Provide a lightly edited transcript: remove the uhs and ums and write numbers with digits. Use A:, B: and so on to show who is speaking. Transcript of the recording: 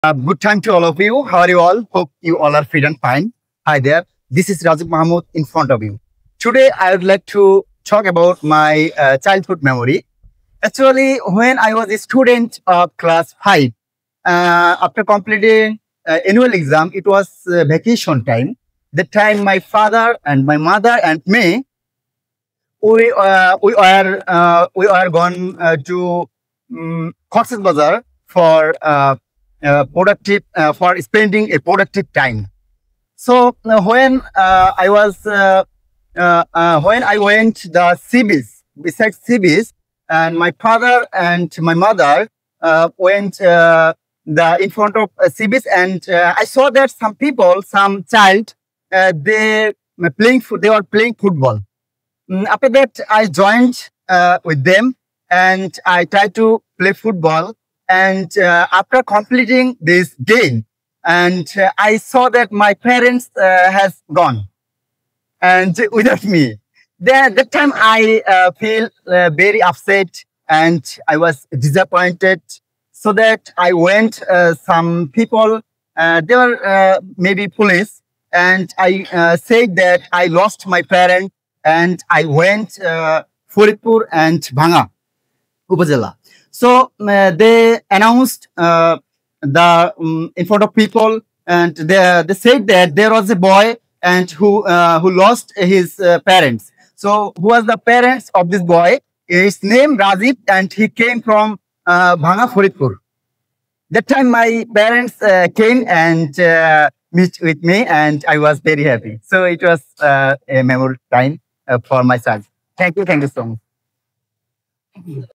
A: Good time to all of you. How are you all? Hope you all are fit and fine. Hi there. This is Razik Mahmood in front of you. Today, I would like to talk about my childhood memory. Actually, when I was a student of class 5, after completing annual exam, it was vacation time. That time, my father and my mother and me, we are gone to Cox's Bazar for productive for spending a productive time. So when I went the sea beach, besides sea beach, and my father and my mother went the in front of sea beach, and I saw that some people, some child, they they were playing football. After that, I joined with them and I tried to play football. And after completing this game, and I saw that my parents has gone and without me. Then that time I feel very upset and I was disappointed. So that I went some people, they were maybe police, and I said that I lost my parent and I went Faridpur and Bhanga Upazila. So they announced in front of people, and they said that there was a boy and who lost his parents. So who was the parents of this boy? His name Rajiv, and he came from Bhanga Faridpur. That time my parents came and meet with me, and I was very happy. So it was a memorable time for my son. Thank you so much.